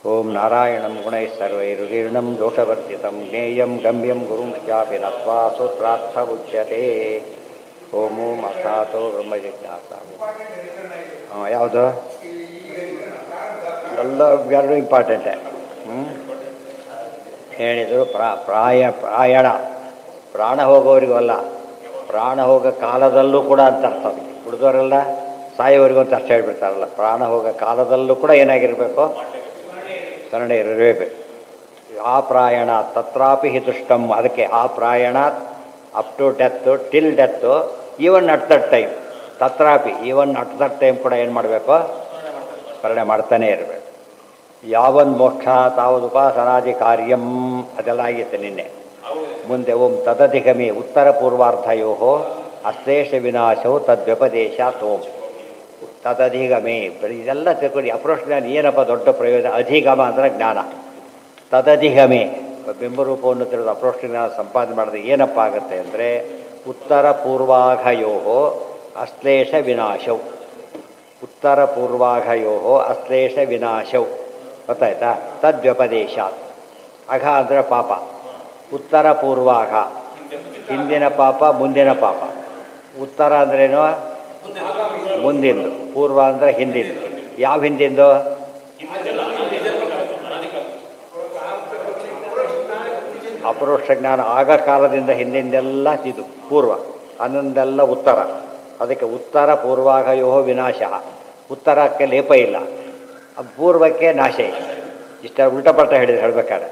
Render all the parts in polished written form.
ಓಂ ನಾರಾಯಣಂ ಗುಣೈಃ ಸರ್ವೈರುದೀರ್ಣಂ ದೋಷವರ್ಜಿತಂ ಜ್ಞೇಯಂ ಗಮ್ಯಂ ಗುರುಂ ಚಾಪಿ ನತ್ವಾ ಸೂತ್ರಾರ್ಥ ಉಚ್ಯತೆ. ಓಂ ಓಂ ಅಥಾತೋ ಬ್ರಹ್ಮ ಜಿಜ್ಞಾಸ. ಯಾವುದು ಎಲ್ಲ ಎರಡು ಇಂಪಾರ್ಟೆಂಟೇ. ಹೇಳಿದರು ಪ್ರಾಯಣ ಪ್ರಾಣ ಹೋಗೋರಿಗೂ ಅಲ್ಲ, ಪ್ರಾಣ ಹೋಗೋ ಕಾಲದಲ್ಲೂ ಕೂಡ ಅಂತ ಅರ್ಥ. ಉಳಿದವರೆಲ್ಲ ಸಾಯೋವರೆಗೂ ಅಂತ ಅರ್ಥ ಹೇಳ್ಬಿಡ್ತಾರಲ್ಲ. ಪ್ರಾಣ ಹೋಗೋ ಕಾಲದಲ್ಲೂ ಕೂಡ ಏನಾಗಿರಬೇಕು, ಸ್ಮರಣೆ ಇರಬೇಕು. ಆ ಪ್ರಾಯಣ ತತ್ರಾಪಿ ಹಿತುಷ್ಟಂ. ಅದಕ್ಕೆ ಆ ಪ್ರಾಯಣ up to death, till death, even at that time. ತತ್ರಾಪಿ ಈವನ್ ಅಟ್ ದಟ್ ಟೈಮ್ ಕೂಡ ಏನು ಮಾಡಬೇಕು, ಸ್ಮರಣೆ ಮಾಡ್ತಾನೇ ಇರಬೇಕು. ಯಾವನ್ ಮೋಕ್ಷ ತಾವದು ಉಪಾಸನಾದಿ ಕಾರ್ಯಂ. ಅದೆಲ್ಲ ಆಗಿತ್ತು ನಿನ್ನೆ. ಮುಂದೆ ಓಂ ತದಧಿಗಮಿ ಉತ್ತರ ಪೂರ್ವಾರ್ಧಯೋ ಅಶ್ಲೇಷ ವಿನಾಶವು ತದ್ವ್ಯಪದೇಶಾತ್. ಓಂ ತದಧಿಗಮೆ. ಇದೆಲ್ಲ ತಿಳ್ಕೊಂಡು ಅಪ್ರೋಚ್ ಜ್ಞಾನ ಏನಪ್ಪ ದೊಡ್ಡ ಪ್ರಯೋಜನ. ಅಧಿಗಮ ಅಂದರೆ ಜ್ಞಾನ. ತದಧಿಗಮೆ ಬಿಂಬರೂಪವನ್ನು ತಿಳಿದು ಅಪ್ರೋಚ್ ಜ್ಞಾನ ಸಂಪಾದನೆ ಮಾಡಿದ್ರೆ ಏನಪ್ಪ ಆಗುತ್ತೆ ಅಂದರೆ ಉತ್ತರ ಪೂರ್ವಾಘಯೋ ಅಶ್ಲೇಷ ವಿನಾಶವು. ಉತ್ತರ ಪೂರ್ವಾಘಯೋ ಅಶ್ಲೇಷ ವಿನಾಶವು ಗೊತ್ತಾಯ್ತಾ. ತದ್ವ್ಯಪದೇಶಾತ್. ಅಘ ಅಂದರೆ ಪಾಪ. ಉತ್ತರ ಪೂರ್ವಾಘ ಹಿಂದಿನ ಪಾಪ, ಮುಂದಿನ ಪಾಪ. ಉತ್ತರ ಅಂದ್ರೇನು, ಮುಂದಿಂದು. ಪೂರ್ವ ಅಂದರೆ ಹಿಂದಿಂದು. ಯಾವ ಹಿಂದಿಂದು? ಅಪರೋಕ್ಷ ಜ್ಞಾನ ಆಗ ಕಾಲದಿಂದ ಹಿಂದಿಂದೆಲ್ಲ ಇದು ಪೂರ್ವ, ಅನ್ನೊಂದೆಲ್ಲ ಉತ್ತರ. ಅದಕ್ಕೆ ಉತ್ತರ ಪೂರ್ವಾಘಯೋ ವಿನಾಶ. ಉತ್ತರಕ್ಕೆ ಲೇಪ ಇಲ್ಲ, ಪೂರ್ವಕ್ಕೆ ನಾಶ ಇಲ್ಲ. ಇಷ್ಟ ಉಲ್ಟಪಲ್ಟ ಹೇಳ್ಬೇಕಾದ್ರೆ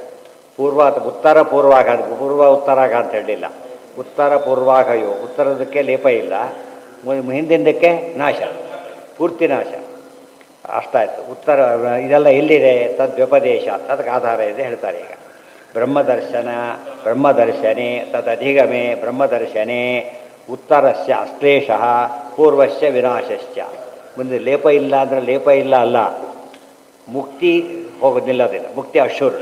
ಪೂರ್ವ ಉತ್ತರ ಪೂರ್ವಾಗ, ಪೂರ್ವ ಉತ್ತರಾಗ ಅಂತ ಹೇಳಿಲ್ಲ. ಉತ್ತರ ಪೂರ್ವಾಘಯೋ, ಉತ್ತರದಕ್ಕೆ ಲೇಪ ಇಲ್ಲ, ಹಿಂದಿಂದಕ್ಕೆ ನಾಶ, ಪೂರ್ತಿ ನಾಶ. ಅಷ್ಟಾಯಿತು. ಉತ್ತರ ಇದೆಲ್ಲ ಎಲ್ಲಿದೆ? ತದ್ವ್ಯಪದೇಶ. ಅದಕ್ಕೆ ಆಧಾರ ಇದೆ ಹೇಳ್ತಾರೆ. ಈಗ ಬ್ರಹ್ಮದರ್ಶನೆ ತದಧಿಗಮೆ ಬ್ರಹ್ಮದರ್ಶನೆ ಉತ್ತರಸ್ಯ ಅಶ್ಲೇಷ ಪೂರ್ವಸ್ಯ ವಿನಾಶಶ್ಚ. ಮುಂದೆ ಲೇಪ ಇಲ್ಲ ಅಂದರೆ ಲೇಪ ಇಲ್ಲ ಅಲ್ಲ, ಮುಕ್ತಿ ಹೋಗೋದಿಲ್ಲದಿಲ್ಲ. ಮುಕ್ತಿ ಅಶೂರ್ಡ್.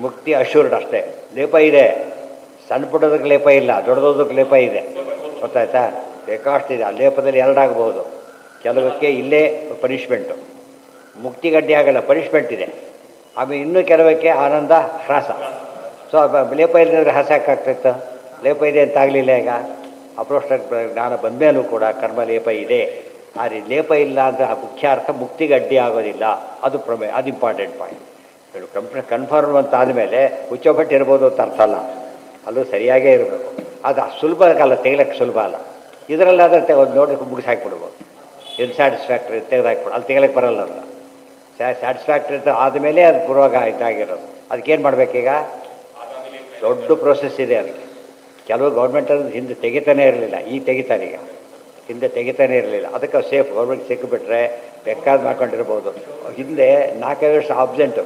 ಮುಕ್ತಿ ಅಶೂರ್ಡ್ ಅಷ್ಟೇ. ಲೇಪ ಇದೆ, ಸಣ್ಣ ಪುಟ್ಟದಕ್ಕೆ ಲೇಪ ಇಲ್ಲ, ದೊಡ್ಡದಕ್ಕೆ ಲೇಪ ಇದೆ. ಗೊತ್ತಾಯ್ತಾ? ಬೇಕಾಷ್ಟಿದೆ. ಆ ಲೇಪದಲ್ಲಿ ಎರಡಾಗಬಹುದು. ಕೆಲವಕ್ಕೆ ಇಲ್ಲೇ ಪನಿಷ್ಮೆಂಟು, ಮುಕ್ತಿಗಡ್ಡೆ ಆಗಲ್ಲ, ಪನಿಷ್ಮೆಂಟ್ ಇದೆ. ಆಮೇಲೆ ಇನ್ನೂ ಕೆಲವಕ್ಕೆ ಆನಂದ ಹ್ರಾಸ. ಸೊ ಲೇಪ ಇಲ್ಲದ್ರೆ ಹ್ರಾಸ ಯಾಕಾಗ್ತಿತ್ತು? ಲೇಪ ಇದೆ ಅಂತ ಆಗಲಿಲ್ಲ. ಈಗ ಅಪ್ರೋಷ್ಟ ಜ್ಞಾನ ಬಂದಮೇಲೂ ಕೂಡ ಕರ್ಮ ಲೇಪ ಇದೆ. ಆದರೆ ಲೇಪ ಇಲ್ಲ ಅಂದರೆ ಆ ಮುಖ್ಯ ಅರ್ಥ ಮುಕ್ತಿಗೆ ಅಡ್ಡಿ ಆಗೋದಿಲ್ಲ. ಅದು ಅದು ಇಂಪಾರ್ಟೆಂಟ್ ಪಾಯಿಂಟ್. ಕನ್ಫರ್ಮ್ ಅಂತ ಆದಮೇಲೆ ಹುಚ್ಚೋಪಟ್ಟು ಇರ್ಬೋದು ಅಂತ ಅರ್ಥ ಅಲ್ಲ, ಅದು ಸರಿಯಾಗೇ ಇರಬೇಕು. ಅದು ಸುಲಭ ಅಲ್ಲ, ತೆಗಿಲಕ್ಕೆ ಸುಲಭ ಅಲ್ಲ. ಇದರಲ್ಲಾದರೆ ಒಂದು ನೋಡಿ ಮುಗಿಸಿ ಹಾಕ್ಬಿಡ್ಬೋದು. ಇನ್ಸ್ಯಾಟಿಸ್ಫ್ಯಾಕ್ಟ್ರಿ ತೆಗೆದಾಕ್ಬಿಡು, ಅಲ್ಲಿ ತೆಗಿಲಕ್ಕೆ ಬರಲ್ಲ. ಅಲ್ಲ ಸ್ಯಾಟಿಸ್ಫ್ಯಾಕ್ಟ್ರಿ ಅಂತ ಆದಮೇಲೆ ಅದು ಪೂರ್ವಾಗ ಇದಾಗಿರೋದು. ಅದಕ್ಕೇನು ಮಾಡಬೇಕೀಗ? ದೊಡ್ಡ ಪ್ರೋಸೆಸ್ ಇದೆ ಅದಕ್ಕೆ. ಕೆಲವು ಗೌರ್ಮೆಂಟಲ್ಲಿ ಹಿಂದೆ ತೆಗಿತಾನೇ ಇರಲಿಲ್ಲ, ಈಗ ತೆಗಿತಾರೆ. ಈಗ ಹಿಂದೆ ತೆಗಿತಾನೇ ಇರಲಿಲ್ಲ. ಅದಕ್ಕೆ ಸೇಫ್. ಗೌರ್ಮೆಂಟ್ ಸಿಕ್ಕಿಬಿಟ್ರೆ ಬೇಕಾದ ಮಾಡ್ಕೊಂಡಿರ್ಬೋದು. ಹಿಂದೆ 4 ವರ್ಷ ಆಬ್ಸೆಂಟು.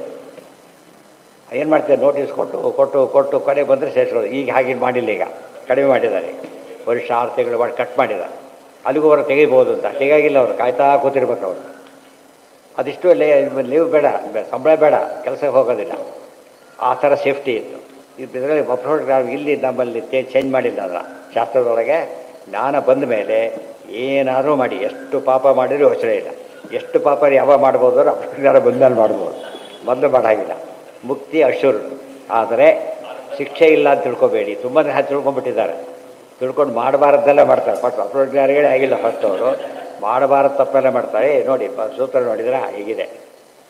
ಏನು ಮಾಡ್ತಾರೆ? ನೋಟಿಸ್ ಕೊಟ್ಟು ಕೊಟ್ಟು ಕೊಟ್ಟು ಕೊನೆ ಬಂದರೆ ಸೇರಿಸೋದು. ಈಗ ಹಾಗೆ ಮಾಡಿಲ್ಲ, ಈಗ ಕಡಿಮೆ ಮಾಡಿದ್ದಾರೆ. ವರ್ಷ 6 ತಿಂಗಳು ಮಾಡಿ ಕಟ್ ಮಾಡಿದ್ದಾರೆ. ಅಲ್ಲಿಗೂ ಅವರು ತೆಗಿಬೋದು ಅಂತ. ತೆಗಿಯಾಗಿಲ್ಲ, ಅವರು ಕಾಯ್ತಾ ಕೂತಿರ್ಬೇಕು. ಅವರು ಅದಿಷ್ಟು ಲೀವ್ ಬೇಡ, ಸಂಬಳ ಬೇಡ, ಕೆಲಸಕ್ಕೆ ಹೋಗೋದಿಲ್ಲ. ಆ ಥರ ಸೇಫ್ಟಿ ಇತ್ತು. ಇದರಲ್ಲಿ ಅಪ್ರೋಚ್ ಇಲ್ಲಿ ನಮ್ಮಲ್ಲಿ ಚೇಂಜ್ ಮಾಡಿಲ್ಲ. ಅದರ ಶಾಸ್ತ್ರದೊಳಗೆ ಜ್ಞಾನ ಬಂದ ಮೇಲೆ ಏನಾದರೂ ಮಾಡಿ, ಎಷ್ಟು ಪಾಪ ಮಾಡಿದರೂ ಯೋಚನೆ ಇಲ್ಲ. ಎಷ್ಟು ಪಾಪ ಯಾವಾಗ ಮಾಡ್ಬೋದು ಅಂದ್ರೆ ಅಪ್ರೋಚ್ ಜ್ಞಾನ ಬಂದ್ಮೇಲೆ ಮಾಡ್ಬೋದು, ಮೊದಲು ಮಾಡಾಗಿಲ್ಲ. ಮುಕ್ತಿ ಅಶೂರ್. ಆದರೆ ಶಿಕ್ಷೆ ಇಲ್ಲ ಅಂತ ತಿಳ್ಕೊಬೇಡಿ. ತುಂಬ ಜನ ತಿಳ್ಕೊಂಡ್ಬಿಟ್ಟಿದ್ದಾರೆ. ತಿಳ್ಕೊಂಡು ಮಾಡಬಾರದ್ದೆಲ್ಲ ಮಾಡ್ತಾರೆ. ಫಸ್ಟ್ ಅಪ್ರೋಚ್ ಜ್ಞಾನಿಗಳೇ ಆಗಿಲ್ಲ. ಫಸ್ಟ್ ಅವರು ಮಾಡಬಾರದು ತಪ್ಪೆಲ್ಲ ಮಾಡ್ತಾರೆ. ನೋಡಿ ಸೂತ್ರ ನೋಡಿದ್ರೆ ಹೀಗಿದೆ.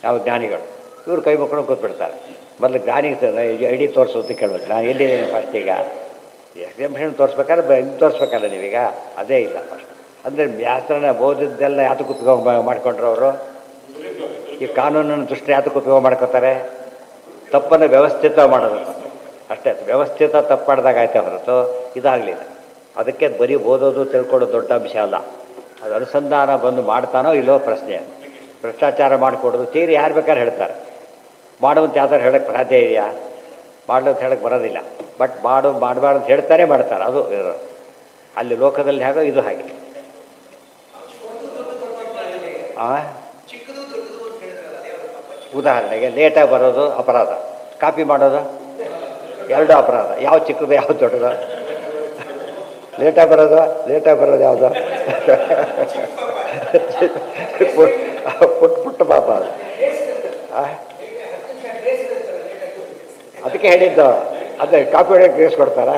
ಯಾವ ಜ್ಞಾನಿಗಳು ಇವರು ಕೈ ಮುಕ್ಕೊಂಡು ಕೂತ್ಬಿಡ್ತಾರೆ. ಮೊದಲು ಜ್ಞಾನಿಗೆ ಐಡಿ ತೋರಿಸು ಅಂತ ಕೇಳ್ಬೇಕು. ನಾನು ಎಲ್ಲಿದ್ದೀನಿ ಫಸ್ಟ್? ಈಗ ಎಕ್ಸಾಮಿಷನ್ ತೋರಿಸ್ಬೇಕಾದ್ರೆ ಇದು ತೋರಿಸ್ಬೇಕಲ್ಲ ನೀವೀಗ. ಅದೇ ಇಲ್ಲ ಫಸ್ಟ್. ಅಂದರೆ ವ್ಯಾಸನ ಓದಿದ್ದೆಲ್ಲ ಯಾತಕ್ಕೆ ಕುತ್ಕೊಂಡು ಮಾಡ್ಕೊಂಡ್ರು ಅವರು? ಈ ಕಾನೂನನ್ನು ದೃಷ್ಟಿ ಯಾತಕ್ಕೆ ಕುತ್ಕೊಂಡು ಮಾಡ್ಕೋತಾರೆ? ತಪ್ಪನ್ನು ವ್ಯವಸ್ಥಿತ ಮಾಡೋದು ಅಷ್ಟೇ. ವ್ಯವಸ್ಥಿತ ತಪ್ಪು ಮಾಡಿದಾಗ ಆಯ್ತಾ ಹೊರತು ಇದಾಗಲಿಲ್ಲ. ಅದಕ್ಕೆ ಬರೀ ಓದೋದು ತಿಳ್ಕೊಳ್ಳೋದು ದೊಡ್ಡ ಅಂಶ ಅಲ್ಲ. ಅದು ಅನುಸಂಧಾನ ಬಂದು ಮಾಡ್ತಾನೋ ಇಲ್ಲೋ ಪ್ರಶ್ನೆ. ಭ್ರಷ್ಟಾಚಾರ ಮಾಡಿಕೊಡೋದು ತೀರಿ ಯಾರು ಬೇಕಾದ್ರೆ ಹೇಳ್ತಾರೆ. ಮಾಡುವಂತ ಯಾವ್ದಾರು ಹೇಳೋಕ್ಕೆ ಸಾಧ್ಯ ಇದೆಯಾ? ಮಾಡೋದು ಹೇಳೋಕ್ಕೆ ಬರೋದಿಲ್ಲ. ಬಟ್ ಮಾಡಬಾರ್ದು ಅಂತ ಹೇಳ್ತಾರೆ, ಮಾಡ್ತಾರೆ. ಅದು ಅಲ್ಲಿ ಲೋಕದಲ್ಲಿ ಹಾಗೋ ಇದು ಹಾಗೆ. ಉದಾಹರಣೆಗೆ ಲೇಟಾಗಿ ಬರೋದು ಅಪರಾಧ, ಕಾಪಿ ಮಾಡೋದು ಎರಡು ಅಪರಾಧ. ಯಾವ ಚಿಕ್ಕದು ಯಾವ ದೊಡ್ಡದು? ಲೇಟಾಗಿ ಬರೋದು ಯಾವುದು? ಪುಟ್ಟ ಪಾಪ ಅದು. ಅದಕ್ಕೆ ಹೇಳಿದ್ದು. ಅದೇ ಕಾಪಿ ಹೊಡೆಯೋಕ್ಕೆ ಕೇಸ್ ಕೊಡ್ತಾರಾ?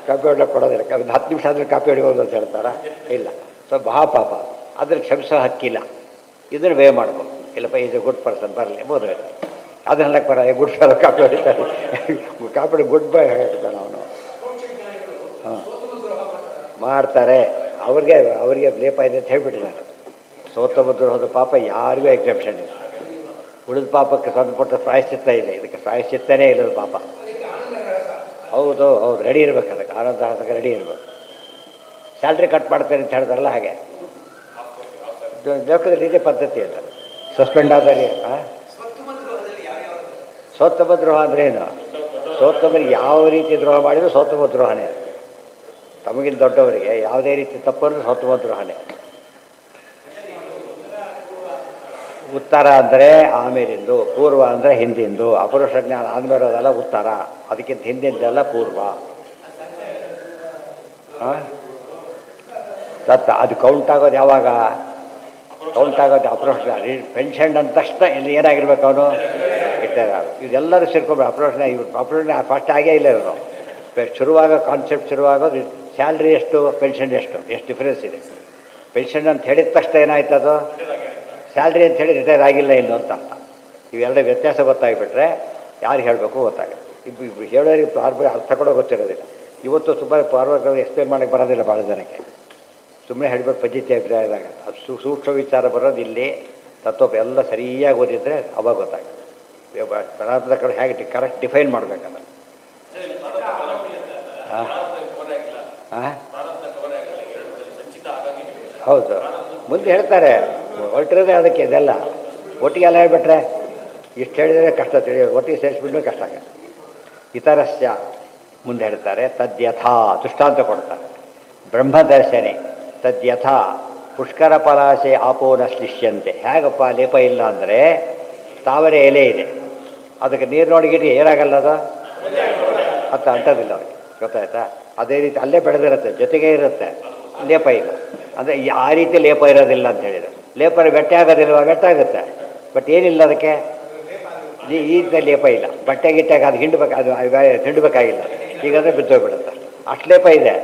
ಕಾಪಿ ಹೊಡ್ಲಿಕ್ಕೆ ಕೊಡೋದಿಲ್ಲ. ಒಂದು 10 ನಿಮಿಷ ಆದರೆ ಕಾಪಿ ಹೊಡಿಬೋದು ಅಂತ ಹೇಳ್ತಾರಾ? ಇಲ್ಲ. ಸೊ ಮಹಾಪಾಪ, ಅದ್ರ ಕ್ಷಮಿಸೋ ಹಕ್ಕಿಲ್ಲ. ಇದನ್ನು ವೇ ಮಾಡ್ಬೋದು. ಇಲ್ಲಪ್ಪ ಈಸ್ ಎ ಗುಡ್ ಪರ್ಸನ್, ಬರಲಿ ಬೋದ್ರೆ ಅದನ್ನೆಲ್ಲ ಬರ ಗುಡ್ ಫೆಲೋ ಕಾಪಿ ಹೊಡಿತಾರೆ. ಕಾಪಿ ಹೊಡಿ ಗುಡ್ ಬೈ ಹೇಳ್ತಾನೆ ಅವನು. ಹಾಂ ಮಾಡ್ತಾರೆ. ಅವ್ರಿಗೆ ಲೇಪ ಇದೆ ಅಂತ ಹೇಳ್ಬಿಟ್ಟಿದ್ದಾರೆ. ಸೋತಮದ್ರೋಹದ ಪಾಪ ಯಾರಿಗೂ ಎಕ್ಸೆಪ್ಷನ್ ಇಲ್ಲ. ಉಳಿದ ಪಾಪಕ್ಕೆ ಸಂಬಂಧಪಟ್ಟ ಪ್ರಾಯಶ್ಚಿತ್ತ ಇದೆ, ಇದಕ್ಕೆ ಪ್ರಾಯಶ್ಚಿತ್ತನೇ ಇಲ್ಲದ ಪಾಪ. ಹೌದು ರೆಡಿ ಇರ್ಬೇಕು. ಅದಕ್ಕೆ ಆನಂದ ರೆಡಿ ಇರ್ಬೇಕು. ಸ್ಯಾಲ್ರಿ ಕಟ್ ಮಾಡ್ತಾರೆ ಅಂತ ಹೇಳ್ತಾರಲ್ಲ ಹಾಗೆ ಲೋಕದಲ್ಲಿ ಇದೇ ಪದ್ಧತಿ ಅಂತ. ಸಸ್ಪೆಂಡ್ ಆದರೆ ಸೋತ್ತಮ ದ್ರೋಹ ಅಂದ್ರೆ ಏನು? ಸೋತ್ತಮರಿಗೆ ಯಾವ ರೀತಿ ದ್ರೋಹ ಮಾಡಿದರೂ ಸೋತ್ತಮ ದ್ರೋಹನೇ. ತಮಗಿಂತ ದೊಡ್ಡವರಿಗೆ ಯಾವುದೇ ರೀತಿ ತಪ್ಪಂದ್ರೆ ಸೋತ್ತಮ ದ್ರೋಹನೇ. ಉತ್ತರ ಅಂದರೆ ಆಮೇಲಿಂದು, ಪೂರ್ವ ಅಂದರೆ ಹಿಂದಿಂದು. ಅಪುರುಷ ಜ್ಞಾನ ಆದ್ಮೇಲೆ ಅದೆಲ್ಲ ಉತ್ತರ, ಅದಕ್ಕಿಂತ ಹಿಂದಿಂದೆಲ್ಲ ಪೂರ್ವ. ದತ್ತ ಅದು ಕೌಂಟ್ ಆಗೋದು ಯಾವಾಗ? ಕೌಂಟ್ ಆಗೋದು ಅಪುರುಷ ಪೆನ್ಷನ್ ಅಂದ ತಕ್ಷಣ ಇಲ್ಲಿ ಏನಾಗಿರ್ಬೇಕು ಅವನು? ರಿಟೈರ್ ಆಗ. ಇದೆಲ್ಲರೂ ಸೇರ್ಕೊಂಡು ಅಪುರುಷ ಫಸ್ಟ್ ಆಗೇ ಇಲ್ಲ ಇವರು. ಶುರುವಾಗ ಕಾನ್ಸೆಪ್ಟ್ ಶುರುವಾಗೋದು ಸ್ಯಾಲ್ರಿ ಎಷ್ಟು, ಪೆನ್ಷನ್ ಎಷ್ಟು ಡಿಫ್ರೆನ್ಸ್ ಇದೆ. ಪೆನ್ಷನ್ ಅಂತ ಹೇಳಿದ ತಕ್ಷಣ ಏನಾಯ್ತು ಅದು? ಸ್ಯಾಲ್ರಿ ಅಂತ ಹೇಳಿ ರಿಟೈರ್ ಆಗಿಲ್ಲ ಇನ್ನು ಅಂತ ಅರ್ಥ. ಇವೆರಡೇ ವ್ಯತ್ಯಾಸ ಗೊತ್ತಾಗಿಬಿಟ್ರೆ ಯಾರು ಹೇಳಬೇಕು ಗೊತ್ತಾಗುತ್ತೆ. ಇಬ್ಬರು ಹೇಳೋರಿಗೆ ಅರ್ಥ ಕೂಡ ಗೊತ್ತಿರೋದಿಲ್ಲ. ಇವತ್ತು ತುಂಬ ಪಾರ್ವಗಳು ಎಕ್ಸ್ಪ್ಲೇನ್ ಮಾಡೋಕ್ಕೆ ಬರೋದಿಲ್ಲ ಭಾಳ ಜನಕ್ಕೆ. ಸುಮ್ಮನೆ ಹೇಳಬೇಕು ಪದ್ಧತಿ ಅಭಿಪ್ರಾಯದಾಗ. ಅದು ಸೂಕ್ಷ್ಮ ವಿಚಾರ ಬರೋದು ಇಲ್ಲಿ. ತತ್ವ ಎಲ್ಲ ಸರಿಯಾಗಿ ಓದಿದ್ರೆ ಅವಾಗ ಗೊತ್ತಾಗುತ್ತೆ. ಪದಾರ್ಥದ ಕಡೆ ಹೇಗೆ ಕರೆಕ್ಟ್ ಡಿಫೈನ್ ಮಾಡಬೇಕಲ್ಲ. ಹಾಂ ಹಾಂ ಹೌದು, ಮುಂದೆ ಹೇಳ್ತಾರೆ. ಹೊರಟಿರೋದೇ ಅದಕ್ಕೆ. ಇದೆಲ್ಲ ಒಟ್ಟಿಗೆ ಎಲ್ಲ ಹೇಳ್ಬಿಟ್ರೆ ಇಷ್ಟು ಹೇಳಿದರೆ ಕಷ್ಟ ತಿಳಿಯೋದು, ಒಟ್ಟಿಗೆ ಸೇರಿಸ್ಬಿಟ್ರೆ ಕಷ್ಟ ಆಗುತ್ತೆ. ಇತರಸ್ಯ ಮುಂದೆ ಹೇಳ್ತಾರೆ. ತದ್ಯಥಾ ದೃಷ್ಟಾಂತ ಕೊಡ್ತಾರೆ. ಬ್ರಹ್ಮದರ್ಶನೆ ತದ್ಯಥಾ ಪುಷ್ಕರ ಪಲಾಶೆ ಆಪೋನ ಶ್ಲಿಷ್ಯಂತೆ. ಹೇಗಪ್ಪ ಲೇಪ ಇಲ್ಲ ಅಂದರೆ ತಾವರೆ ಎಲೆ ಇದೆ, ಅದಕ್ಕೆ ನೀರಿನೊಳಗಿಟ್ಟು ಏನಾಗಲ್ಲ ಅದು ಅಂಟೋದಿಲ್ಲ ಅವ್ರಿಗೆ, ಗೊತ್ತಾಯ್ತಾ? ಅದೇ ರೀತಿ ಅಲ್ಲೇ ಬೆಳೆದಿರುತ್ತೆ, ಜೊತೆಗೇ ಇರುತ್ತೆ, ಲೇಪ ಇಲ್ಲ. ಅಂದರೆ ಆ ರೀತಿ ಲೇಪ ಇರೋದಿಲ್ಲ ಅಂತ ಹೇಳಿದರೆ ಲೇಪ ಗಟ್ಟಿ ಆಗೋದಿಲ್ವ? ಗಟ್ಟಾಗುತ್ತೆ, ಬಟ್ ಏನಿಲ್ಲ ಅದಕ್ಕೆ ಈಗ ಲೇಪ ಇಲ್ಲ. ಬಟ್ಟೆ ಗಿಟ್ಟಾಗ ಅದು ಹಿಂಡಬೇಕಾಗಿಲ್ಲ. ಹೀಗಾದರೆ ಬಿದ್ದೋಗ್ಬಿಡುತ್ತೆ. ಅಷ್ಟು ಲೇಪ ಇದೆ.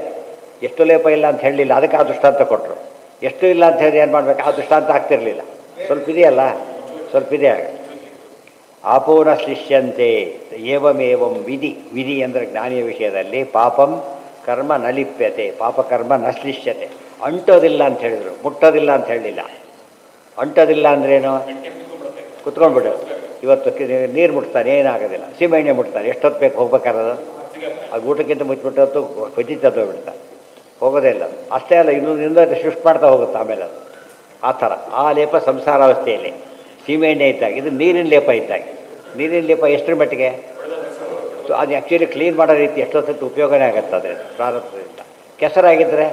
ಎಷ್ಟು ಲೇಪ ಇಲ್ಲ ಅಂತ ಹೇಳಲಿಲ್ಲ, ಅದಕ್ಕೆ ಆ ದೃಷ್ಟಾಂತ ಕೊಟ್ಟರು. ಎಷ್ಟು ಇಲ್ಲ ಅಂತ ಹೇಳಿ ಏನು ಮಾಡಬೇಕು? ಆ ದೃಷ್ಟಾಂತ ಆಗ್ತಿರಲಿಲ್ಲ. ಸ್ವಲ್ಪ ಇದೆಯಲ್ಲ, ಸ್ವಲ್ಪ ಇದೆ. ಆಗ ಆಪೂರ್ಣ ಶಿಷ್ಯಂತೆ ಏವಮೇವಂ ವಿಧಿ ಅಂದರೆ ಜ್ಞಾನಿಯ ವಿಷಯದಲ್ಲಿ ಪಾಪಂ ಕರ್ಮ ನ ಲಿಪ್ಯತೆ, ಪಾಪಕರ್ಮ ನ ಶ್ಲಿಷ್ಯತೆ. ಅಂಟೋದಿಲ್ಲ ಅಂತ ಹೇಳಿದರು, ಮುಟ್ಟೋದಿಲ್ಲ ಅಂತ ಹೇಳಲಿಲ್ಲ. ಅಂಟೋದಿಲ್ಲ ಅಂದ್ರೇನು? ಕುತ್ಕೊಂಡ್ಬಿಡು. ಇವತ್ತು ನೀರು ಮುಟ್ತಾನೆ, ಏನಾಗೋದಿಲ್ಲ. ಸೀಮೆಎಣ್ಣೆ ಮುಟ್ತಾನೆ, ಎಷ್ಟೊತ್ತು ಬೇಕು ಹೋಗ್ಬೇಕಾರದು? ಅದು ಊಟಕ್ಕಿಂತ ಮುಚ್ಚಿಬಿಟ್ಟು ಕೊಜ್ಜಿತ್ತದ್ದು ಬಿಡ್ತಾರೆ, ಹೋಗೋದೇ ಇಲ್ಲ. ಅಷ್ಟೇ ಅಲ್ಲ, ಇನ್ನೂ ಶಿಫ್ಟ್ ಮಾಡ್ತಾ ಹೋಗುತ್ತೆ ಆಮೇಲೆ ಅದು. ಆ ಥರ ಆ ಲೇಪ ಸಂಸಾರಾವಸ್ಥೆಯಲ್ಲಿ ಸೀಮೆಎಣ್ಣೆ ಇದ್ದಾಗ, ಇದು ನೀರಿನ ಲೇಪ ಇದ್ದಾಗ. ನೀರಿನ ಲೇಪ ಎಷ್ಟರ ಮಟ್ಟಿಗೆ? ಅದು ಆ್ಯಕ್ಚುಲಿ ಕ್ಲೀನ್ ಮಾಡೋ ರೀತಿ ಎಷ್ಟೊತ್ತು ಉಪಯೋಗನೇ ಆಗುತ್ತೆ ಅದೇ ಪ್ರಾರಂಭದಿಂದ. ಕೆಸರಾಗಿದ್ದರೆ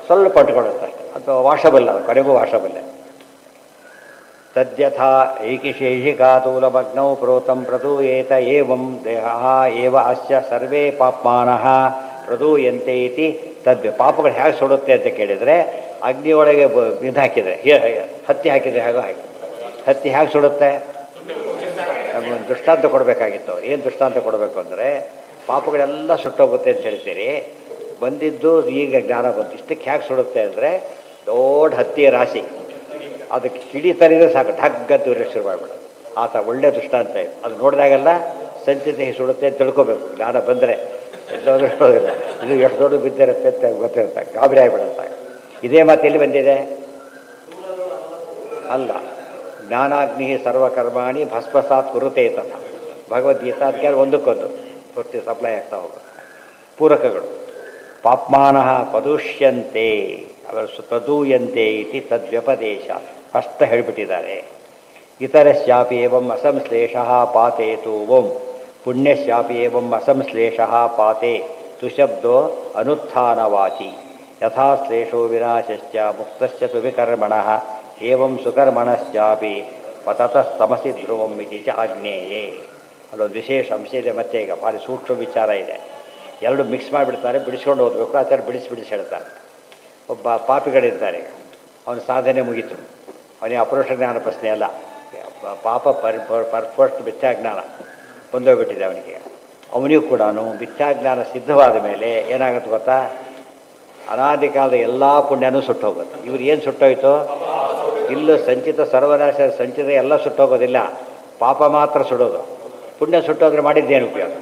ಸ್ವಲ್ಪ ಅಂಟ್ಕೊಳ್ಳುತ್ತೆ ಅಷ್ಟೆ, ಅದು ವಾಷಬಲ್, ಅದು ಕೊನೆಗೂ ವಾಷಬಲ್ಲೆ. ತದ್ಯಥಾ ಏಕಿಶೇಷಿಕಾತೂಲಮಗ್ನೌ ಪ್ರೋತಂ ಪ್ರದೂಯೇತ ಏವಂ ದೇಹ ಏವ ಅಸ್ಯ ಸರ್ವೇ ಪಾಪ್ಮಾನಃ ಪ್ರದೂಯಂತೆ ಇತಿ. ಪಾಪಗಳು ಹೇಗೆ ಸುಡುತ್ತೆ ಅಂತ ಕೇಳಿದರೆ, ಅಗ್ನಿಯೊಳಗೆ ಇದು ಹಾಕಿದರೆ, ಹತ್ತಿ ಹಾಕಿದರೆ ಹೇಗೋ ಹಾಕಿ ಹತ್ತಿ ಹೇಗೆ ಸುಡುತ್ತೆ? ದೃಷ್ಟಾಂತ ಕೊಡಬೇಕಾಗಿತ್ತು. ಏನು ದೃಷ್ಟಾಂತ ಕೊಡಬೇಕು ಅಂದರೆ, ಪಾಪಗಳೆಲ್ಲ ಸುಟ್ಟೋಗುತ್ತೆ ಅಂತ ಹೇಳ್ತೀರಿ, ಬಂದಿದ್ದು ಈಗ ಜ್ಞಾನ ಬಂತು. ಇಷ್ಟಕ್ಕೆ ಹೇಗೆ ಸುಡುತ್ತೆ ಅಂದರೆ, ದೊಡ್ಡ ಹತ್ತಿಯ ರಾಶಿ, ಅದಕ್ಕೆ ಕಿಡಿ ತರಿದ್ರೆ ಸಾಕು, ಢಗ್ಗದ್ದು ಶುರು ಮಾಡಿಬಿಡೋದು. ಆತ ಒಳ್ಳೆ ದೃಷ್ಟಾಂತ ಇದೆ. ಅದು ನೋಡಿದಾಗೆಲ್ಲ ಸಂಚಿತೆ ಸುಡುತ್ತೆ ಅಂತ ತಿಳ್ಕೊಬೇಕು. ಜ್ಞಾನ ಬಂದರೆ ಎಲ್ಲೋದ್ರೂ ಹೇಳೋದಿಲ್ಲ, ಇದು ಎಷ್ಟು ದೊಡ್ಡ ಬಿದ್ದಿರುತ್ತೆ ಅಂತ ಗೊತ್ತಿರುತ್ತೆ, ಗಾಬರಿ ಆಗಿಬಿಡುತ್ತೆ. ಇದೇ ಮಾತು ಎಲ್ಲಿ ಬಂದಿದೆ? ಅಲ್ಲ, ಜ್ಞಾನಾಗ್ನಿ ಸರ್ವಕರ್ಮಾಣಿ ಭಸ್ಮಸಾತ್ ಕುರುತೆ ತಥ. ಭಗವದ್ಗೀತಾ ಅದಕ್ಕೆ ಒಂದಕ್ಕೊಂದು ಪೂರ್ತಿ ಸಪ್ಲೈ ಆಗ್ತಾ ಹೋಗುತ್ತೆ. ಪೂರಕಗಳು ಪಾಪ್ಮಾನಃ ಪದುಷ್ಯಂತೆ, ಅವರು ಪ್ರದೂಯಂತೆ ಇತಿ ತದ್ವ್ಯಪದೇಶ ಫಸ್ಟ್ ಹೇಳಿಬಿಟ್ಟಿದ್ದಾರೆ. ಇತರಶ್ಯಾಪಿ ಏವಂ ಅಸಂಶ್ಲೇಷ ಪಾತೆ ತು ಓಂ ಪುಣ್ಯಶ್ಯಾಪಿ ಏವಂ ಅಸಂಶ್ಲೇಷ ಪಾತೆ ತುಶಬ್ದೋ ಅನುತ್ಥಾನವಾಚಿ ಯಥಾಶ್ಲೇಷೋ ವಿನಾಶಶ್ಚ ಮುಕ್ತಶ್ಚ ಸುವಿಕರ್ಮಣಃ ಏವಂ ಸುಕರ್ಮಣಶ್ಚಾಪಿ ಪತತಸ್ತಮಸಿ ಧ್ರುವಂ ಇತಿ ಚ ಆಗ್ನೇಯೇ. ಅಲ್ಲೊಂದು ವಿಶೇಷ ಅಂಶ ಇದೆ. ಮತ್ತೆ ಈಗ ಭಾರಿ ಸೂಕ್ಷ್ಮ ವಿಚಾರ ಇದೆ. ಎರಡು ಮಿಕ್ಸ್ ಮಾಡಿಬಿಡ್ತಾರೆ, ಬಿಡಿಸ್ಕೊಂಡು ಓದಬೇಕು. ಆ ಥರ ಬಿಡಿಸಿ ಹೇಳ್ತಾರೆ. ಒಬ್ಬ ಪಾಪಿಗಳಿರ್ತಾರೆ. ಈಗ ಅವನ ಸಾಧನೆ ಮುಗೀತು, ಅವನಿಗೆ ಅಪರೋಕ್ಷ ಜ್ಞಾನ ಪ್ರಶ್ನೆ ಅಲ್ಲ, ಪಾಪ ಪರ್ಫೆಕ್ಟ್ ಮಿಥ್ಯಾ ಜ್ಞಾನ. ಬಂದೋಗ್ಬಿಟ್ಟಿದೆ ಅವನಿಗೆ. ಅವನಿಗೂ ಕೂಡ ಮಿಥ್ಯಾಜ್ಞಾನ ಸಿದ್ಧವಾದ ಮೇಲೆ ಏನಾಗುತ್ತೆ ಗೊತ್ತಾ, ಅನಾದಿ ಕಾಲದ ಎಲ್ಲ ಪುಣ್ಯನೂ ಸುಟ್ಟೋಗುತ್ತೆ. ಇವ್ರು ಏನು ಸುಟ್ಟೋಯ್ತು, ಇಲ್ಲೂ ಸಂಚಿತ ಸರ್ವನಾಶ, ಸಂಚಿತ ಎಲ್ಲ ಸುಟ್ಟೋಗೋದಿಲ್ಲ, ಪಾಪ ಮಾತ್ರ ಸುಡೋದು. ಪುಣ್ಯ ಸುಟ್ಟೋದ್ರೆ ಮಾಡಿದ್ದೇನು ಉಪಯೋಗ,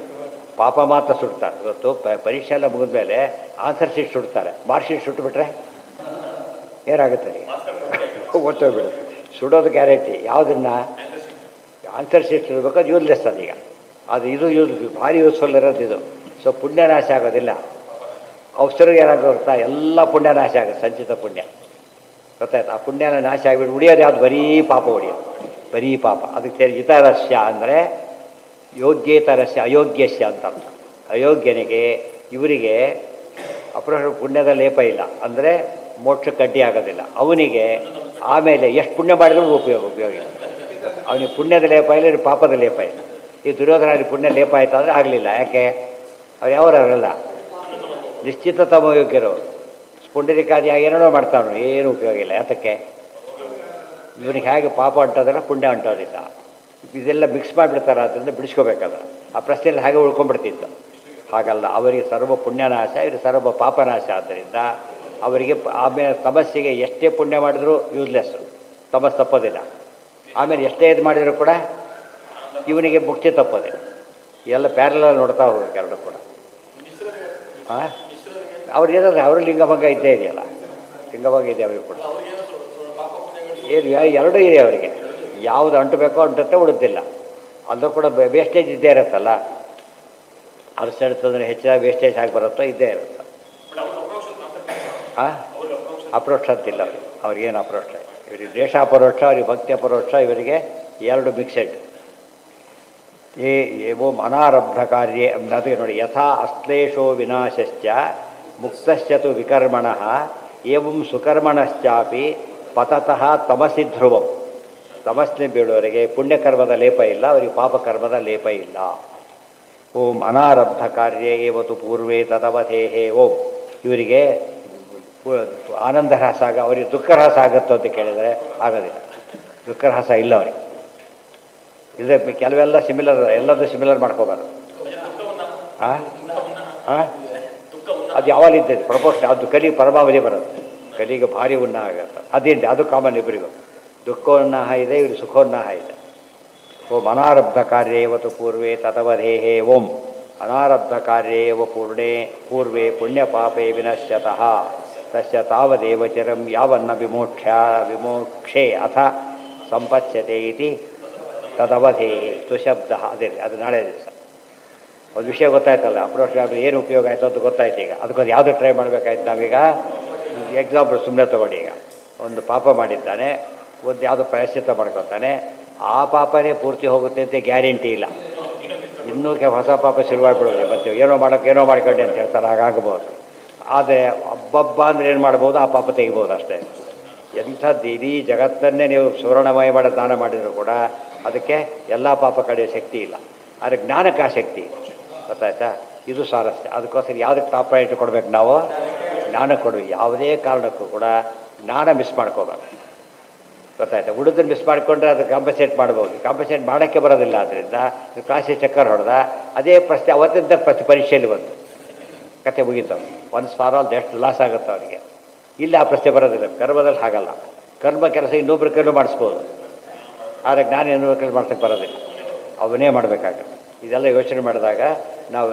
ಪಾಪ ಮಾತ್ರ ಸುಡ್ತಾರೆ. ಇವತ್ತು ಪರೀಕ್ಷೆ ಎಲ್ಲ ಮುಗಿದ ಮೇಲೆ ಆನ್ಸರ್ ಶೀಟ್ ಸುಡ್ತಾರೆ, ಮಾರ್ಕ್ ಶೀಟ್ ಸುಟ್ಟುಬಿಟ್ರೆ ಏನಾಗುತ್ತೆ ರೀ, ಗೊತ್ತೋಗ್ಬಿಡುತ್ತೆ. ಸುಡೋದು ಗ್ಯಾರಂಟಿ. ಯಾವುದನ್ನ ಆನ್ಸರ್ ಶೀಟ್ ಸುಡಬೇಕು, ಅದು ಯೂಸ್ಲೆಸ್ ಅದೀಗ. ಅದು ಇದು ಭಾರಿ ಯೂಸ್ಫುಲ್ ಇರೋದು ಇದು. ಸೊ ಪುಣ್ಯನಾಶ ಆಗೋದಿಲ್ಲ. ಔಷಧಿಗೆ ಏನಾಗುತ್ತೆ, ಎಲ್ಲ ಪುಣ್ಯನಾಶ ಆಗುತ್ತೆ, ಸಂಚಿತ ಪುಣ್ಯ ಗೊತ್ತಾಯ್ತು. ಆ ಪುಣ್ಯನ ನಾಶ ಆಗಿಬಿಟ್ಟು ಉಳಿಯೋದು ಯಾವುದು, ಬರೀ ಪಾಪ ಉಳಿಯೋದು, ಬರೀ ಪಾಪ. ಅದಕ್ಕೆ ಹಿತರಸ್ಯ ಅಂದರೆ ಯೋಗ್ಯೇತರಸ್ಯ ಅಯೋಗ್ಯಸ್ಯ ಅಂತ ಅರ್ಥ. ಅಯೋಗ್ಯನಿಗೆ ಇವರಿಗೆ ಅಪರೋಕ್ಷ ಪುಣ್ಯದ ಲೇಪ ಇಲ್ಲ ಅಂದರೆ ಮೋಕ್ಷಕ್ಕೆ ಅಡ್ಡಿ ಆಗೋದಿಲ್ಲ. ಅವನಿಗೆ ಆಮೇಲೆ ಎಷ್ಟು ಪುಣ್ಯ ಮಾಡಿದ್ರೂ ಉಪಯೋಗ ಇಲ್ಲ. ಅವನಿಗೆ ಪುಣ್ಯದ ಲೇಪ ಇಲ್ಲ, ಪಾಪದ ಲೇಪ ಇಲ್ಲ. ಈ ದುರ್ಯೋಧನಲ್ಲಿ ಪುಣ್ಯ ಲೇಪ ಆಯಿತು ಅಂದರೆ ಆಗಲಿಲ್ಲ. ಯಾಕೆ, ಅವ್ರು ಯಾವರಲ್ಲ ನಿಶ್ಚಿತ ತಮ್ಮ ಯೋಗ್ಯರು. ಪುಂಡರಿಕಾದಿ ಏನೇನೋ ಮಾಡ್ತಾವ್ರು, ಏನು ಉಪಯೋಗ ಇಲ್ಲ. ಯಾತಕ್ಕೆ, ಇವನಿಗೆ ಹೇಗೆ ಪಾಪ ಅಂಟೋದಿಲ್ಲ, ಪುಣ್ಯ ಅಂಟೋದಿಲ್ಲ. ಇದೆಲ್ಲ ಮಿಕ್ಸ್ ಮಾಡಿಬಿಡ್ತಾರೆ, ಅದರಿಂದ ಬಿಡಿಸ್ಕೋಬೇಕಲ್ಲ. ಆ ಪ್ರಶ್ನೆಯಲ್ಲಿ ಹಾಗೆ ಉಳ್ಕೊಂಡ್ಬಿಡ್ತಿತ್ತು. ಹಾಗಲ್ಲ, ಅವರಿಗೆ ಸರ್ವ ಪುಣ್ಯನಾಶ, ಇವರು ಸರ್ವ ಪಾಪನಾಶ. ಆದ್ದರಿಂದ ಅವರಿಗೆ ಆಮೇಲೆ ತಮಸ್ಸಿಗೆ ಎಷ್ಟೇ ಪುಣ್ಯ ಮಾಡಿದರೂ ಯೂಸ್ಲೆಸ್ಸು, ತಮಸ್ಸು ತಪ್ಪೋದಿಲ್ಲ. ಆಮೇಲೆ ಎಷ್ಟೇ ಇದು ಮಾಡಿದರೂ ಕೂಡ ಇವನಿಗೆ ಮುಕ್ತಿ ತಪ್ಪೋದಿಲ್ಲ. ಎಲ್ಲ ಪ್ಯಾರಲಲ್ ನೋಡ್ತಾ ಹೋಗ್ಬೇಕು ಎರಡು ಕೂಡ. ಹಾಂ, ಅವ್ರು ಏನಾದ್ರೆ ಅವರು ಲಿಂಗಭಂಗ ಇದ್ದೇ ಇದೆಯಲ್ಲ, ಲಿಂಗಭಂಗ ಇದೆ ಅವ್ರಿಗೆ ಕೂಡ. ಏನು ಎರಡೂ ಇದೆ ಅವರಿಗೆ. ಯಾವುದು ಅಂಟಬೇಕೋ ಅಂಟುತ್ತೆ, ಉಳಿದಿಲ್ಲ. ಅದು ಕೂಡ ವೇಸ್ಟೇಜ್ ಇದ್ದೇ ಇರುತ್ತಲ್ಲ. ಅರಸೆಡ್ತಂದ್ರೆ ಹೆಚ್ಚಾಗಿ ವೇಸ್ಟೇಜ್ ಆಗಿ ಬರುತ್ತೋ ಇದ್ದೇ ಇರುತ್ತೆ. ಹಾಂ, ಅಪರೋಕ್ಷ ಅಂತಿಲ್ಲ ಅವ್ರಿಗೆ. ಅವ್ರಿಗೇನು ಅಪರೋಕ್ಷ, ಇವರಿಗೆ ದ್ವೇಷ ಅಪರೋಕ್ಷ, ಅವ್ರಿಗೆ ಭಕ್ತಿ ಅಪರೋಕ್ಷ, ಇವರಿಗೆ ಎರಡು ಮಿಕ್ಸೆಡ್. ಓಂ ಅನಾರಬ್ಧ ಕಾರ್ಯೇ ಅದು ನೋಡಿ. ಯಥಾ ಅಶ್ಲೇಷೋ ವಿನಾಶಶ್ಚ ಮುಕ್ತಶ್ಚತು ವಿಕರ್ಮಣಃ ಏವಂ ಸುಕರ್ಮಣಶ್ಚಾಪಿ ಪತತಃ ತಮಸಿ ಧ್ರುವಂ. ತಮಸ್ನೆ ಬೀಳುವವರೆಗೆ ಪುಣ್ಯಕರ್ಮದ ಲೇಪ ಇಲ್ಲ, ಅವರಿಗೆ ಪಾಪಕರ್ಮದ ಲೇಪ ಇಲ್ಲ. ಓಂ ಅನಾರಬ್ಧ ಕಾರ್ಯೇ ಏವತು ಪೂರ್ವೇ ತದವಧೇಹೇ ಓಂ. ಇವರಿಗೆ ಆನಂದರಸ ಅವರಿಗೆ ದುಃಖರಸ ಆಗುತ್ತೋ ಅಂತ ಕೇಳಿದರೆ ಆಗೋದಿಲ್ಲ. ದುಃಖರಸ ಇಲ್ಲ ಅವರಿಗೆ. ಇಲ್ಲೇ ಕೆಲವೆಲ್ಲ ಸಿಮಿಲರ್, ಎಲ್ಲದೂ ಸಿಮಿಲರ್ ಮಾಡ್ಕೋಬಾರ್ದು. ಹಾಂ ಹಾಂ, ಅದು ಯಾವಾಗಲಿದ್ದದ್ದು ಪ್ರಪೋಸ್ಟ್, ಅದು ಕಲಿಗೆ ಪರಮಾವಧಿ ಬರುತ್ತೆ. ಕಲಿಗೆ ಭಾರಿ ಉನ್ನಾಹ ಆಗುತ್ತೆ. ಅದೇನು, ಅದು ಕಾಮನ್ ಇಬ್ಬರಿಗೂ. ದುಃಖೋನ್ನಾಹ ಇದೆ, ಇವರು ಸುಖೋನ್ನಾಹ ಇದೆ. ಓಂ ಅನಾರಬ್ಧ ಕಾರ್ಯೇವತು ಪೂರ್ವೇ ತದವಧೇಹೇ ಓಂ ಅನಾರಬ್ಧ ಕಾರ್ಯೇವ ಪೂರ್ವೇ ಪುಣ್ಯಪಾಪೇ ವಿನಶ್ಯತಃ ತಸ್ಯ ತಾವದೇವ ಚಿರಂ ಯಾವನ್ನ ವಿಮೋಕ್ಷೇ ಅಥ ಸಂಪತ್ಸ್ಯತೆ ಇತಿ ತದವಧೇಹೇ ತುಶಬ್ದ. ಅದೇ ಅದು ನಾಳೆ ದಿವಸ ಒಂದು ವಿಷಯ ಗೊತ್ತಾಯ್ತಲ್ಲ, ಅಪ್ರೋಚ್ ಆಗಲಿ ಏನು ಉಪಯೋಗ ಆಯಿತು ಅಂತ ಗೊತ್ತಾಯ್ತು. ಈಗ ಅದಕ್ಕೊಂದು ಯಾವುದು ಟ್ರೈ ಮಾಡಬೇಕಾಯ್ತು ನಾವೀಗ. ಎಕ್ಸಾಂಪಲ್ ಸುಮ್ಮನೆ ತೊಗೊಂಡು, ಈಗ ಒಂದು ಪಾಪ ಮಾಡಿದ್ದಾನೆ, ಒಂದು ಯಾವುದೋ ಪ್ರಾಯಶ್ಚಿತ್ತ ಮಾಡ್ಕೊತಾನೆ, ಆ ಪಾಪನೇ ಪೂರ್ತಿ ಹೋಗುತ್ತೆ ಅಂತ ಗ್ಯಾರಂಟಿ ಇಲ್ಲ. ಇನ್ನೂ ಹೊಸ ಪಾಪ ಶುರುವಾಗ್ಬಿಡೋದು. ಮತ್ತೆ ಏನೋ ಮಾಡ್ಕೊಂಡೆ ಅಂತ ಹೇಳ್ತಾರೆ, ಹಾಗಾಗಬಹುದು. ಆದರೆ ಹಬ್ಬಬ್ಬ ಅಂದರೆ ಏನು ಮಾಡ್ಬೋದು, ಆ ಪಾಪ ತೆಗಿಬೋದು ಅಷ್ಟೇ. ಎಂಥದ್ದು ಇಡೀ ಜಗತ್ತನ್ನೇ ನೀವು ಸುವರ್ಣಮಯ ಮಾಡೋ ದಾನ ಮಾಡಿದರೂ ಕೂಡ ಅದಕ್ಕೆ ಎಲ್ಲ ಪಾಪ ಕಳೆಯೋ ಶಕ್ತಿ ಇಲ್ಲ. ಆದರೆ ಜ್ಞಾನಕ್ಕೆ ಆ ಶಕ್ತಿ ಇದೆ. ಗೊತ್ತಾಯ್ತಾ, ಇದು ಸ್ವಾರಸ್ಯ. ಅದಕ್ಕೋಸ್ಕರ ಯಾವುದಕ್ಕೆ ಟಾಪ್ ಪ್ರಯಾರಿಟಿ ಕೊಡಬೇಕು ನಾವು, ಜ್ಞಾನಕ್ಕೆ ಕೊಡಬೇಕು. ಯಾವುದೇ ಕಾರಣಕ್ಕೂ ಕೂಡ ಜ್ಞಾನ ಮಿಸ್ ಮಾಡ್ಕೋಬಾರ್ದು. ಗೊತ್ತಾಯ್ತಾ, ಉಳಿದನ್ನು ಮಿಸ್ ಮಾಡಿಕೊಂಡ್ರೆ ಅದು ಕಾಂಪನ್ಸೇಟ್ ಮಾಡ್ಬೋದು. ಕಾಂಪನ್ಸೇಟ್ ಮಾಡೋಕ್ಕೆ ಬರೋದಿಲ್ಲ. ಆದ್ದರಿಂದ ಕ್ಲಾಸಿಗೆ ಚಕ್ಕರ್ ಹೊಡೆದ ಅದೇ ಪ್ರಶ್ನೆ ಅವತ್ತಿಂದ ಪರೀಕ್ಷೆಯಲ್ಲಿ ಬಂತು, ಕತೆ ಮುಗೀತವೆ. ಒನ್ಸ್ ಫಾರ್ ಆಲ್ ಎಷ್ಟು ಲಾಸ್ ಆಗುತ್ತೆ ಅವರಿಗೆ. ಇಲ್ಲಿ ಆ ಪ್ರಶ್ನೆ ಬರೋದಿಲ್ಲ. ಕರ್ಮದಲ್ಲಿ ಹಾಗಲ್ಲ. ಕರ್ಮ ಕೆಲಸ ಇನ್ನೊಬ್ಬರ ಕೈಲೂ ಮಾಡಿಸ್ಬೋದು, ಆದರೆ ಜ್ಞಾನ ಇನ್ನೊಬ್ಬರ ಕೈಲಿ ಮಾಡ್ಸೋಕ್ಕೆ ಬರೋದಿಲ್ಲ, ಅವನೇ ಮಾಡಬೇಕಾಗುತ್ತೆ. ಇದೆಲ್ಲ ಯೋಚನೆ ಮಾಡಿದಾಗ ನಾವು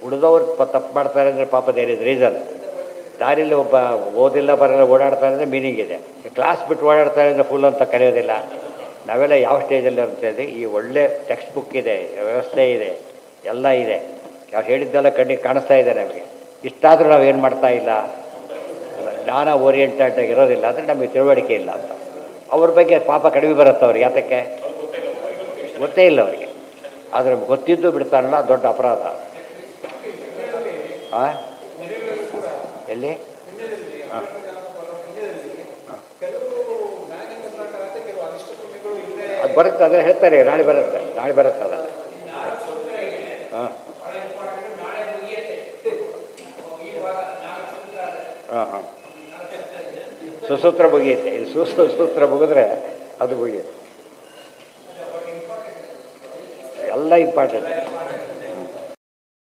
ಉಳಿದವ್ರು ತಪ್ಪು ಮಾಡ್ತಾರೆ ಅಂದರೆ ಪಾಪ ದೇರ್ ಇಸ್ ರೀಸನ್. ದಾರಿಯಲ್ಲಿ ಒಬ್ಬ ಓದಿಲ್ಲ ಬರಲ್ಲ ಓಡಾಡ್ತಾರೆ ಅಂದರೆ ಮೀನಿಂಗ್ ಇದೆ. ಕ್ಲಾಸ್ ಬಿಟ್ಟು ಓಡಾಡ್ತಾರೆ ಅಂದರೆ ಫುಲ್ ಅಂತ ಕರೆಯೋದಿಲ್ಲ. ನಾವೆಲ್ಲ ಯಾವ ಸ್ಟೇಜಲ್ಲಿ ಇರ್ತೇವೆ, ಈ ಒಳ್ಳೆ ಟೆಕ್ಸ್ಟ್ ಬುಕ್ ಇದೆ, ವ್ಯವಸ್ಥೆ ಇದೆ, ಎಲ್ಲ ಇದೆ. ಅವ್ರು ಹೇಳಿದ್ದೆಲ್ಲ ಕಣ್ಣಿಗೆ ಕಾಣಿಸ್ತಾ ಇದೆ ನಮಗೆ. ಇಷ್ಟಾದರೂ ನಾವು ಏನು ಮಾಡ್ತಾ ಇಲ್ಲ, ಜ್ಞಾನ ಓರಿಯೆಂಟೆಡ್ ಆಗಿರೋದಿಲ್ಲ. ಅಂದರೆ ನಮಗೆ ತಿಳುವಳಿಕೆ ಇಲ್ಲ ಅಂತ. ಅವ್ರ ಬಗ್ಗೆ ಪಾಪ ಕಡಿಮೆ ಬರುತ್ತೆ ಅವ್ರಿಗೆ. ಯಾತಕ್ಕೆ ಗೊತ್ತೇ ಇಲ್ಲ ಅವರಿಗೆ. ಆದರೆ ಗೊತ್ತಿದ್ದು ಬಿಡ್ತಾರಲ್ಲ, ದೊಡ್ಡ ಅಪರಾಧ. ಹಾಂ, ಎಲ್ಲಿ ಹಾಂ ಅದು ಬರುತ್ತೆ. ಅದೇ ಹೇಳ್ತಾರೆ, ನಾಳೆ ಬರುತ್ತೆ ಅದಲ್ಲ. ಹಾಂ ಹಾಂ ಹಾಂ, ಸುಸೂತ್ರ ಮುಗಿಯುತ್ತೆ. ಇದು ಸೂತ್ರ ಮುಗಿದ್ರೆ ಅದು ಮುಗಿಯುತ್ತೆ. ಎಲ್ಲ ಇಂಪಾರ್ಟೆಂಟ್.